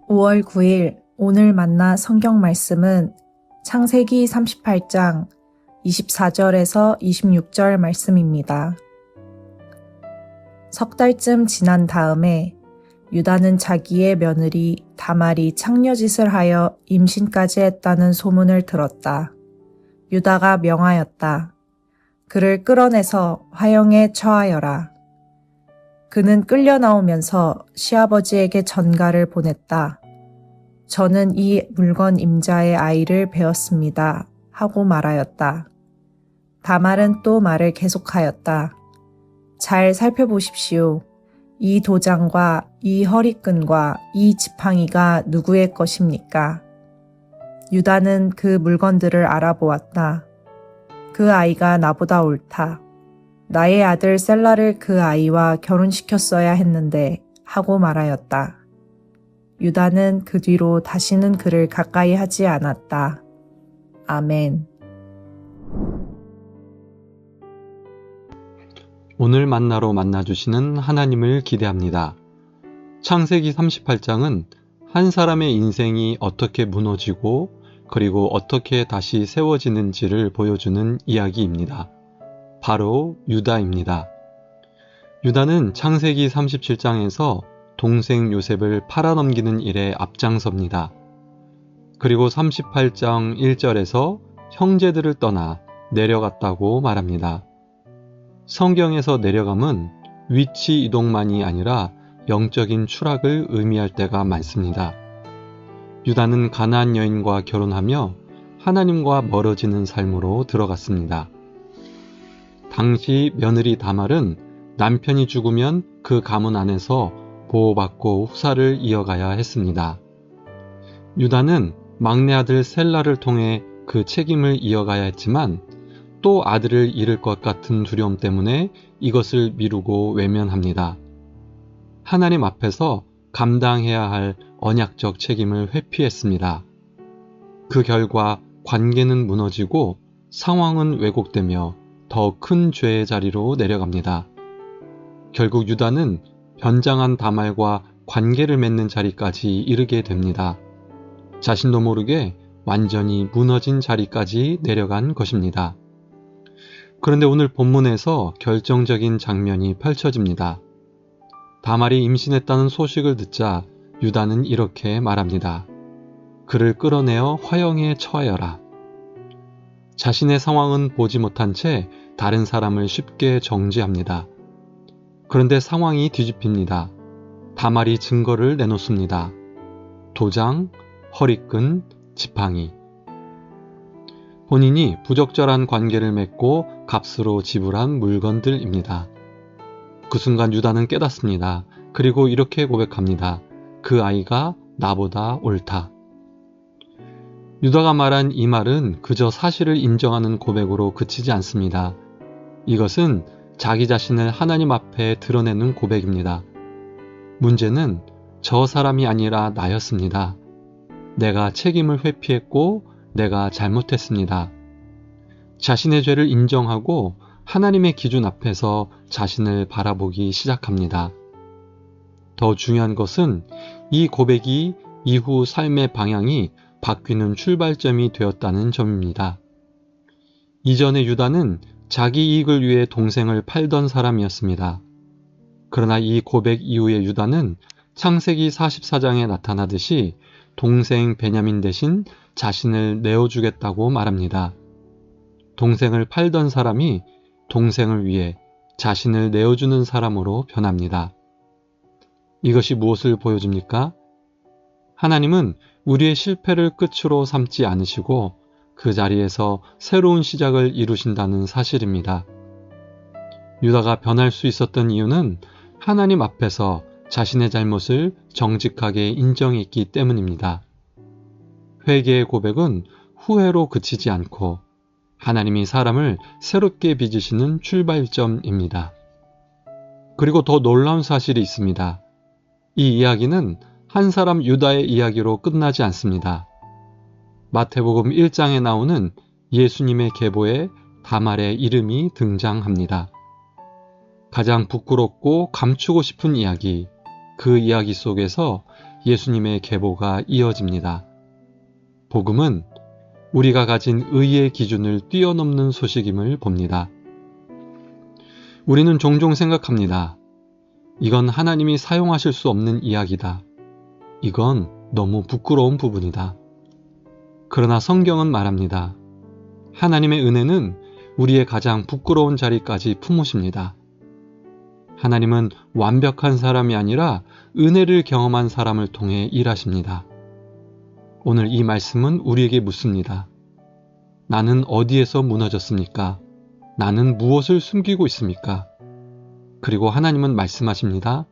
5월 9일 오늘 만나 성경 말씀은 창세기 38장 24절에서 26절 말씀입니다. 석 달쯤 지난 다음에 유다는 자기의 며느리 다말이 창녀짓을 하여 임신까지 했다는 소문을 들었다. 유다가 명하였다. 그를 끌어내서 화형에 처하여라. 그는 끌려 나오면서 시아버지에게 전가를 보냈다. 저는 이 물건 임자의 아이를 배었습니다. 하고 말하였다. 다말은 또 말을 계속하였다. 잘 살펴보십시오. 이 도장과 이 허리끈과 이 지팡이가 누구의 것입니까? 유다는 그 물건들을 알아보았다. 그 아이가 나보다 옳다. 나의 아들 셀라를 그 아이와 결혼시켰어야 했는데 하고 말하였다. 유다는 그 뒤로 다시는 그를 가까이 하지 않았다. 아멘. 오늘 만나러 만나주시는 하나님을 기대합니다. 창세기 38장은 한 사람의 인생이 어떻게 무너지고 그리고 어떻게 다시 세워지는지를 보여주는 이야기입니다. 바로 유다입니다. 유다는 창세기 37장에서 동생 요셉을 팔아넘기는 일에 앞장섭니다. 그리고 38장 1절에서 형제들을 떠나 내려갔다고 말합니다. 성경에서 내려감은 위치 이동만이 아니라 영적인 추락을 의미할 때가 많습니다. 유다는 가나안 여인과 결혼하며 하나님과 멀어지는 삶으로 들어갔습니다. 당시 며느리 다말은 남편이 죽으면 그 가문 안에서 보호받고 후사를 이어가야 했습니다. 유다는 막내 아들 셀라를 통해 그 책임을 이어가야 했지만 또 아들을 잃을 것 같은 두려움 때문에 이것을 미루고 외면합니다. 하나님 앞에서 감당해야 할 언약적 책임을 회피했습니다. 그 결과 관계는 무너지고 상황은 왜곡되며 더 큰 죄의 자리로 내려갑니다. 결국 유다는 변장한 다말과 관계를 맺는 자리까지 이르게 됩니다. 자신도 모르게 완전히 무너진 자리까지 내려간 것입니다. 그런데 오늘 본문에서 결정적인 장면이 펼쳐집니다. 다말이 임신했다는 소식을 듣자 유다는 이렇게 말합니다. 그를 끌어내어 화형에 처하여라. 자신의 상황은 보지 못한 채 다른 사람을 쉽게 정죄합니다. 그런데 상황이 뒤집힙니다. 다말이 증거를 내놓습니다. 도장, 허리끈, 지팡이. 본인이 부적절한 관계를 맺고 값으로 지불한 물건들입니다. 그 순간 유다는 깨닫습니다. 그리고 이렇게 고백합니다. 그 아이가 나보다 옳다. 유다가 말한 이 말은 그저 사실을 인정하는 고백으로 그치지 않습니다. 이것은 자기 자신을 하나님 앞에 드러내는 고백입니다. 문제는 저 사람이 아니라 나였습니다. 내가 책임을 회피했고 내가 잘못했습니다. 자신의 죄를 인정하고 하나님의 기준 앞에서 자신을 바라보기 시작합니다. 더 중요한 것은 이 고백이 이후 삶의 방향이 바뀌는 출발점이 되었다는 점입니다. 이전에 유다는 자기 이익을 위해 동생을 팔던 사람이었습니다. 그러나 이 고백 이후의 유다는 창세기 44장에 나타나듯이 동생 베냐민 대신 자신을 내어주겠다고 말합니다. 동생을 팔던 사람이 동생을 위해 자신을 내어주는 사람으로 변합니다. 이것이 무엇을 보여줍니까? 하나님은 우리의 실패를 끝으로 삼지 않으시고 그 자리에서 새로운 시작을 이루신다는 사실입니다. 유다가 변할 수 있었던 이유는 하나님 앞에서 자신의 잘못을 정직하게 인정했기 때문입니다. 회개의 고백은 후회로 그치지 않고 하나님이 사람을 새롭게 빚으시는 출발점입니다. 그리고 더 놀라운 사실이 있습니다. 이 이야기는 한 사람 유다의 이야기로 끝나지 않습니다. 마태복음 1장에 나오는 예수님의 계보에 다말의 이름이 등장합니다. 가장 부끄럽고 감추고 싶은 이야기, 그 이야기 속에서 예수님의 계보가 이어집니다. 복음은 우리가 가진 의의 기준을 뛰어넘는 소식임을 봅니다. 우리는 종종 생각합니다. 이건 하나님이 사용하실 수 없는 이야기다. 이건 너무 부끄러운 부분이다. 그러나 성경은 말합니다. 하나님의 은혜는 우리의 가장 부끄러운 자리까지 품으십니다. 하나님은 완벽한 사람이 아니라 은혜를 경험한 사람을 통해 일하십니다. 오늘 이 말씀은 우리에게 묻습니다. 나는 어디에서 무너졌습니까? 나는 무엇을 숨기고 있습니까? 그리고 하나님은 말씀하십니다.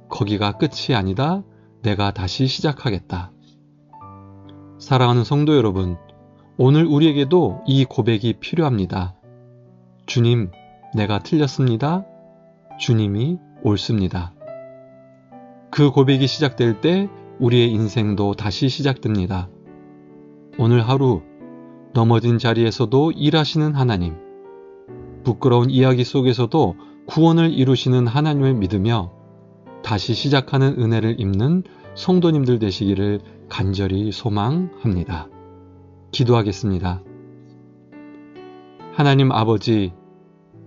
거기가 끝이 아니다. 내가 다시 시작하겠다. 사랑하는 성도 여러분, 오늘 우리에게도 이 고백이 필요합니다. 주님, 내가 틀렸습니다. 주님이 옳습니다. 그 고백이 시작될 때 우리의 인생도 다시 시작됩니다. 오늘 하루 넘어진 자리에서도 일하시는 하나님, 부끄러운 이야기 속에서도 구원을 이루시는 하나님을 믿으며 다시 시작하는 은혜를 입는 성도님들 되시기를 간절히 소망합니다. 기도하겠습니다. 하나님 아버지,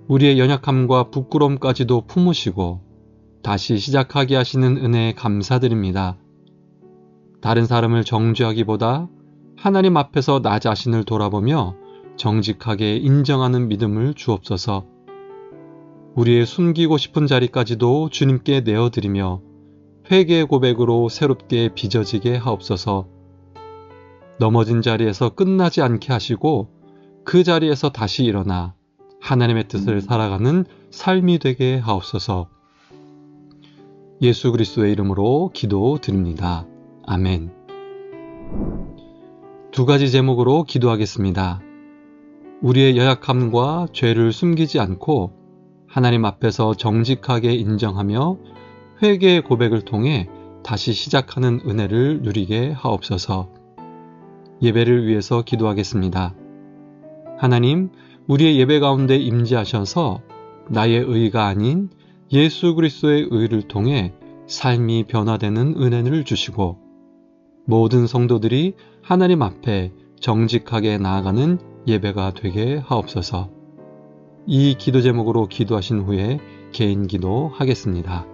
우리의 연약함과 부끄러움까지도 품으시고 다시 시작하게 하시는 은혜에 감사드립니다. 다른 사람을 정죄하기보다 하나님 앞에서 나 자신을 돌아보며 정직하게 인정하는 믿음을 주옵소서. 우리의 숨기고 싶은 자리까지도 주님께 내어드리며 회개의 고백으로 새롭게 빚어지게 하옵소서. 넘어진 자리에서 끝나지 않게 하시고 그 자리에서 다시 일어나 하나님의 뜻을 살아가는 삶이 되게 하옵소서. 예수 그리스도의 이름으로 기도드립니다. 아멘. 두 가지 제목으로 기도하겠습니다. 우리의 연약함과 죄를 숨기지 않고 하나님 앞에서 정직하게 인정하며 회개의 고백을 통해 다시 시작하는 은혜를 누리게 하옵소서. 예배를 위해서 기도하겠습니다. 하나님, 우리의 예배 가운데 임재하셔서 나의 의가 아닌 예수 그리스도의 의를 통해 삶이 변화되는 은혜를 주시고 모든 성도들이 하나님 앞에 정직하게 나아가는 예배가 되게 하옵소서. 이 기도 제목으로 기도하신 후에 개인 기도 하겠습니다.